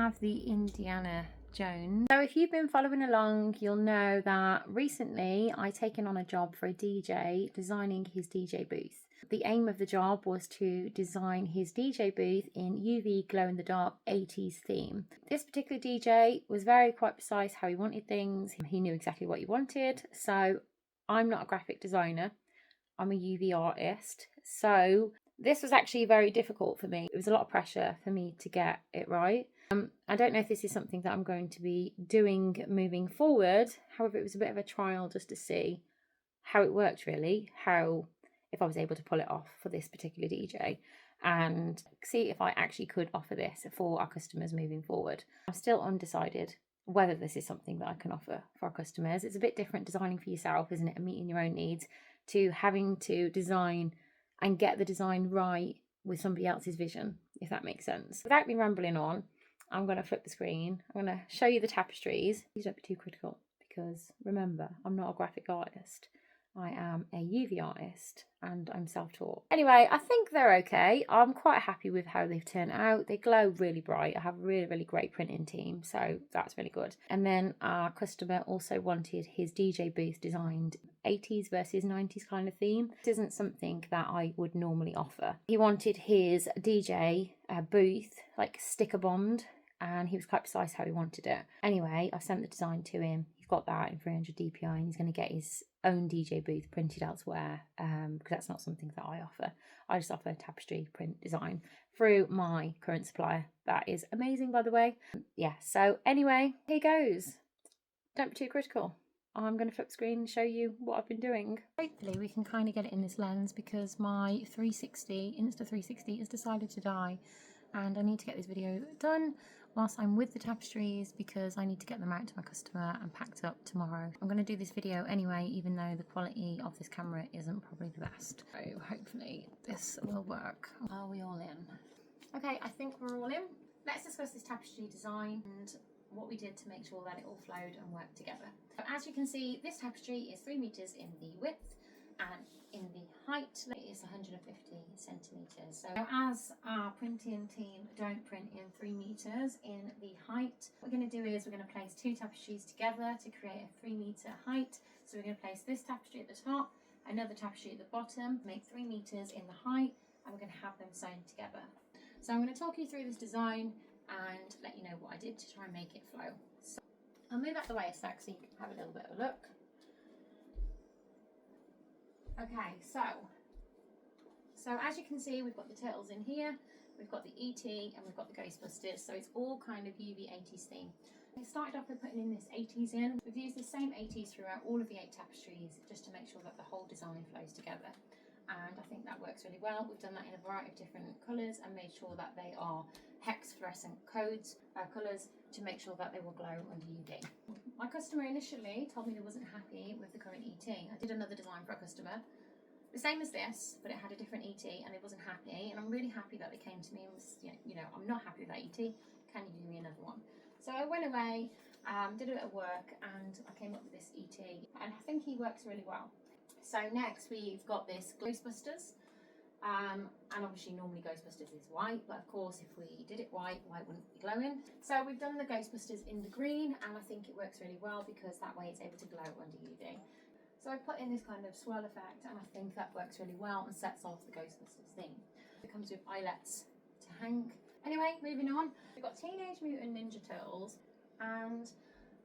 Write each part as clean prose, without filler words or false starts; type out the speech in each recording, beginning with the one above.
have the Indiana Jones. So if you've been following along, you'll know that recently I taken on a job for a DJ designing his DJ booth. The aim of the job was to design his DJ booth in UV glow-in-the-dark 80s theme. This particular DJ was quite precise how he wanted things. He knew exactly what he wanted. So I'm not a graphic designer. I'm a UV artist. So this was actually very difficult for me. It was a lot of pressure for me to get it right. I don't know if this is something that I'm going to be doing moving forward. However, it was a bit of a trial just to see how it worked really, if I was able to pull it off for this particular DJ and see if I actually could offer this for our customers moving forward. I'm still undecided whether this is something that I can offer for our customers. It's a bit different designing for yourself, isn't it, and meeting your own needs, to having to design and get the design right with somebody else's vision, if that makes sense. Without me rambling on, I'm going to flip the screen. I'm going to show you the tapestries. Please don't be too critical, because remember, I'm not a graphic artist. I am a UV artist and I'm self-taught. Anyway, I think they're okay. I'm quite happy with how they've turned out. They glow really bright. I have a really, really great printing team, so that's really good. And then our customer also wanted his DJ booth designed 80s versus 90s kind of theme. This isn't something that I would normally offer. He wanted his DJ booth like sticker bombed, and he was quite precise how he wanted it. Anyway, I sent the design to him. He's got that in 300 DPI and he's going to get his own DJ booth printed elsewhere, because that's not something that I offer. I just offer tapestry print design through my current supplier. That is amazing, by the way. Yeah, so anyway, here goes. Don't be too critical. I'm going to flip screen and show you what I've been doing. Hopefully we can kind of get it in this lens, because my Insta360 has decided to die and I need to get this video done whilst I'm with the tapestries, because I need to get them out to my customer and packed up tomorrow. I'm going to do this video anyway, even though the quality of this camera isn't probably the best. So hopefully this will work. Are we all in? Okay, I think we're all in. Let's discuss this tapestry design and what we did to make sure that it all flowed and worked together. So as you can see, this tapestry is 3 meters in the width, and in the height it is 150 centimeters. So as our printing team don't print in 3 meters in the height, what we're going to do is we're going to place 2 tapestries together to create a 3 meter height. So we're going to place this tapestry at the top, another tapestry at the bottom, make 3 meters in the height, and we're going to have them sewn together. So I'm going to talk you through this design and let you know what I did to try and make it flow. So I'll move out the way a sec so you can have a little bit of a look. Okay, so as you can see, we've got the turtles in here, we've got the ET, and we've got the Ghostbusters, so it's all kind of UV 80s theme. We started off with putting in this 80s in. We've used the same 80s throughout all of the 8 tapestries, just to make sure that the whole design flows together. And I think that works really well. We've done that in a variety of different colours and made sure that they are hex fluorescent colours to make sure that they will glow under UV. My customer initially told me they wasn't happy with the current ET. I did another design for a customer, the same as this, but it had a different ET and they wasn't happy. And I'm really happy that they came to me and was, you know, I'm not happy with that ET. Can you do me another one? So I went away, did a bit of work, and I came up with this ET, and I think he works really well. So next we've got this Ghostbusters, and obviously normally Ghostbusters is white, but of course if we did it white wouldn't be glowing. So we've done the Ghostbusters in the green, and I think it works really well because that way it's able to glow under UV. So I put in this kind of swirl effect, and I think that works really well and sets off the Ghostbusters theme. It comes with eyelets to hang. Anyway, moving on, we've got Teenage Mutant Ninja Turtles, and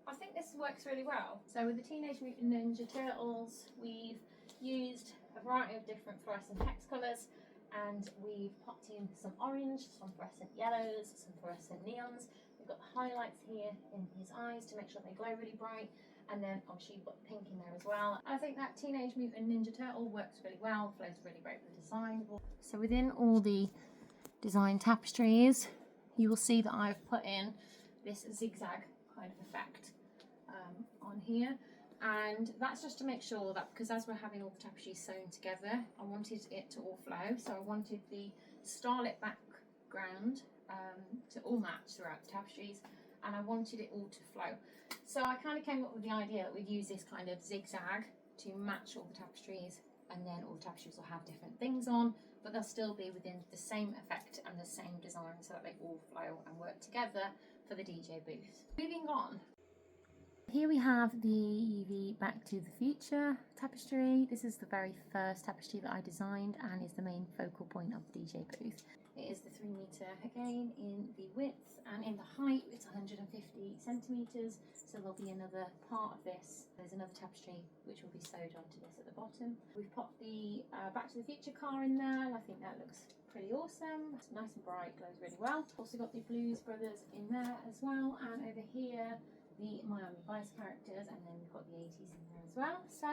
I think this works really well. So with the Teenage Mutant Ninja Turtles, we've used a variety of different fluorescent hex colours, and we've popped in some orange, some fluorescent yellows, some fluorescent neons. We've got the highlights here in his eyes to make sure they glow really bright, and then obviously you've got the pink in there as well. I think that Teenage Mutant Ninja Turtle works really well, flows really great with the design. So within all the design tapestries, you will see that I've put in this zigzag kind of effect on here, and that's just to make sure that, because as we're having all the tapestries sewn together, I wanted it to all flow. So I wanted the starlit background to all match throughout the tapestries, and I wanted it all to flow. So I kind of came up with the idea that we'd use this kind of zigzag to match all the tapestries, and then all the tapestries will have different things on, but they'll still be within the same effect and the same design, so that they all flow and work together for the DJ booth. Moving on. Here we have the UV Back to the Future tapestry. This is the very first tapestry that I designed and is the main focal point of the DJ booth. It is the 3 metre again in the width, and in the height it's 150 centimetres, so there'll be another part of this. There's another tapestry which will be sewed onto this at the bottom. We've popped the Back to the Future car in there, and I think that looks pretty awesome. It's nice and bright, glows really well. Also got the Blues Brothers in there as well, and over here the Miami Vice characters, and then we've got the 80s in there as well. So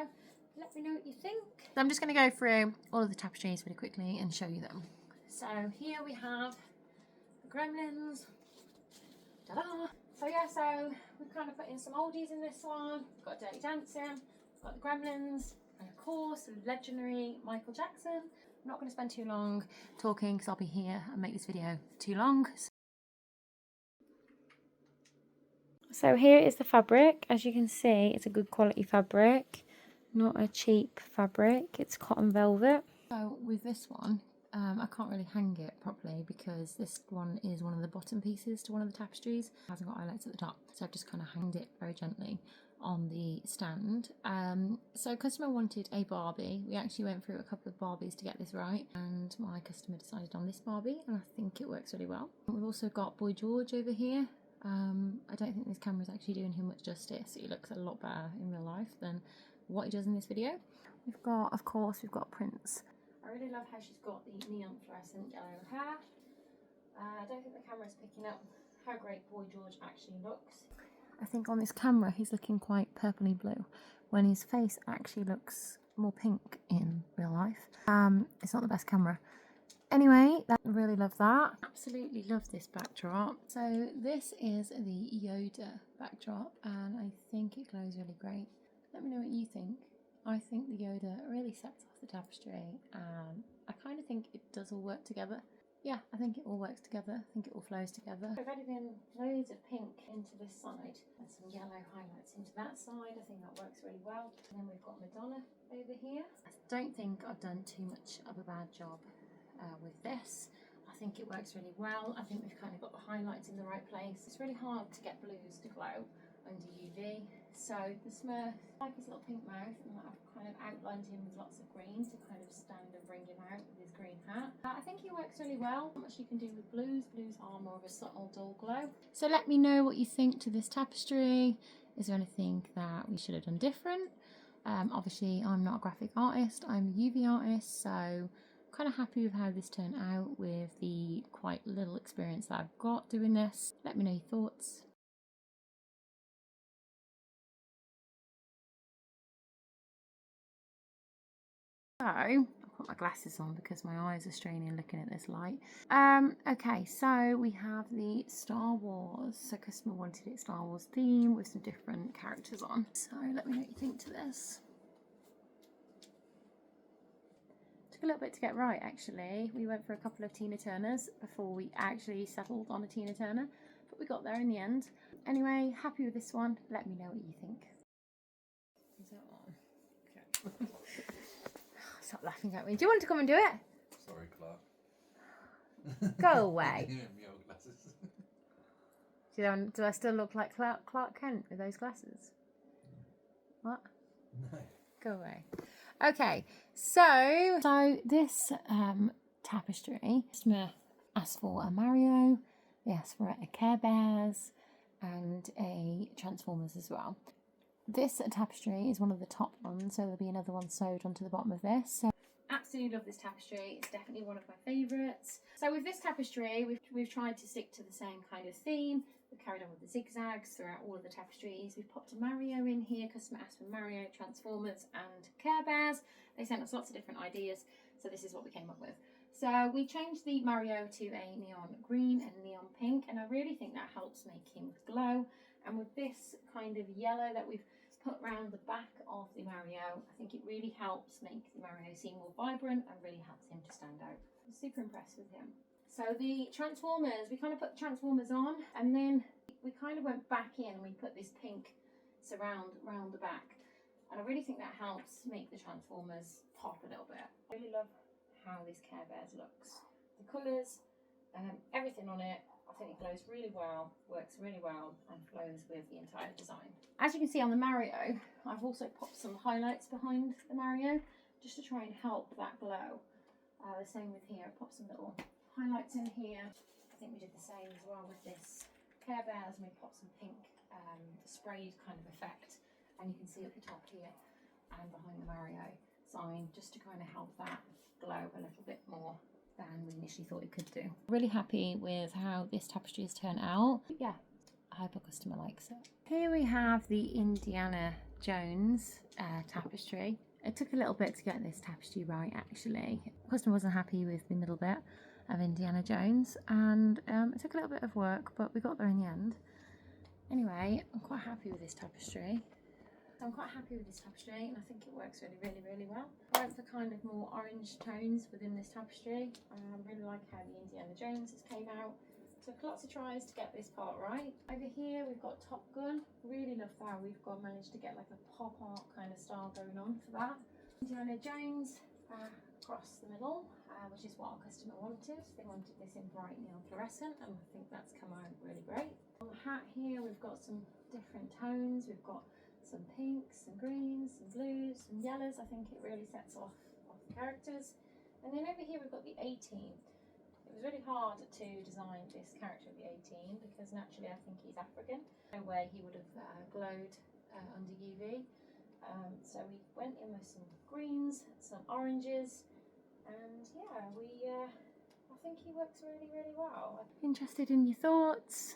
let me know what you think. So I'm just going to go through all of the tapestries really quickly and show you them. So here we have the Gremlins. Ta-da! So yeah, so we've kind of put in some oldies in this one. We've got Dirty Dancing, we've got the Gremlins, and of course the legendary Michael Jackson. I'm not going to spend too long talking because I'll be here and make this video too long. So here is the fabric. As you can see, it's a good quality fabric, not a cheap fabric. It's cotton velvet. So with this one, I can't really hang it properly because this one is one of the bottom pieces to one of the tapestries. It hasn't got eyelets at the top, so I've just kind of hanged it very gently on the stand. So customer wanted a Barbie. We actually went through a couple of Barbies to get this right, and my customer decided on this Barbie, and I think it works really well. We've also got Boy George over here. I don't think this camera is actually doing him much justice. He looks a lot better in real life than what he does in this video. We've got, of course, we've got Prince. I really love how she's got the neon fluorescent yellow hair. I don't think the camera's picking up how great Boy George actually looks. I think on this camera he's looking quite purpley blue, when his face actually looks more pink in real life. It's not the best camera. Anyway, I really love that. Absolutely love this backdrop. So this is the Yoda backdrop, and I think it glows really great. Let me know what you think. I think the Yoda really sets off the tapestry, and I kind of think it does all work together. Yeah, I think it all works together. I think it all flows together. I've added in loads of pink into this side and some yellow highlights into that side. I think that works really well. And then we've got Madonna over here. I don't think I've done too much of a bad job with this. I think it works really well. I think we've kind of got the highlights in the right place. It's really hard to get blues to glow under UV, so the Smurf, I like his little pink mouth, and I've kind of outlined him with lots of green to kind of stand and bring him out with his green hat. I think he works really well. Not much you can do with blues. Blues are more of a subtle dull glow. So let me know what you think to this tapestry. Is there anything that we should have done different? Obviously I'm not a graphic artist, I'm a UV artist, so kind of happy with how this turned out with the quite little experience that I've got doing this. Let me know your thoughts. So I'll put my glasses on because my eyes are straining looking at this light. Okay, so we have the Star Wars. So customer wanted it Star Wars theme with some different characters on. So let me know what you think to this. A little bit to get right, actually. We went for a couple of Tina Turners before we actually settled on a Tina Turner, but we got there in the end. Anyway, happy with this one. Let me know what you think. Is that on? Okay. Stop laughing at me. Do you want to come and do it? Sorry, Clark. Go away. My old glasses. Do I still look like Clark Kent with those glasses? What? No. Go away. Okay, so this tapestry, customer asked for a Mario, they asked for a Care Bears and a Transformers as well. This tapestry is one of the top ones, so there'll be another one sewed onto the bottom of this. So absolutely love this tapestry. It's definitely one of my favourites. So with this tapestry, we've tried to stick to the same kind of theme. We've carried on with the zigzags throughout all of the tapestries. We've popped a Mario in here. Customer asked for Mario, Transformers and Care Bears. They sent us lots of different ideas, so this is what we came up with. So we changed the Mario to a neon green and neon pink, and I really think that helps make him glow. And with this kind of yellow that we've put around the back of the Mario, I think it really helps make the Mario seem more vibrant and really helps him to stand out. I'm super impressed with him. So the Transformers, we kind of put the Transformers on, and then we kind of went back in and we put this pink surround around the back. And I really think that helps make the Transformers pop a little bit. I really love how this Care Bears looks. The colours, everything on it, I think it glows really well, works really well, and flows with the entire design. As you can see on the Mario, I've also popped some highlights behind the Mario just to try and help that glow. The same with here, I popped some little highlights in here. I think we did the same as well with this Care Bears, and we popped some pink sprayed kind of effect, and you can see at the top here and behind the Mario sign, just to kind of help that glow a little bit more than we initially thought it could do. Really happy with how this tapestry has turned out. Yeah, I hope a customer likes it. Here we have the Indiana Jones tapestry. It took a little bit to get this tapestry right, actually. The customer wasn't happy with the middle bit of Indiana Jones, and it took a little bit of work, but we got there in the end. Anyway, I'm quite happy with this tapestry. And I think it works really well. I went for kind of more orange tones within this tapestry. I really like how the Indiana Jones came out. Took lots of tries to get this part right. Over here we've got Top Gun. Really love that we've managed to get like a pop art kind of style going on for that. Indiana Jones across the middle, which is what our customer wanted. They wanted this in bright neon fluorescent, and I think that's come out really great. On the hat here we've got some different tones. We've got some pinks, some greens, some blues, some yellows. I think it really sets off the characters. And then over here we've got the A-Team. It was really hard to design this character of the A-Team because naturally I think he's African. No way he would have glowed under UV. So we went in with some greens, some oranges, and yeah, I think he works really well. Interested in your thoughts,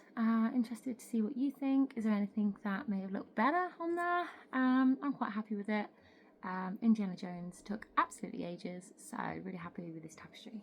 interested to see what you think. Is there anything that may have looked better on there? I'm quite happy with it. Indiana Jones took absolutely ages, so really happy with this tapestry.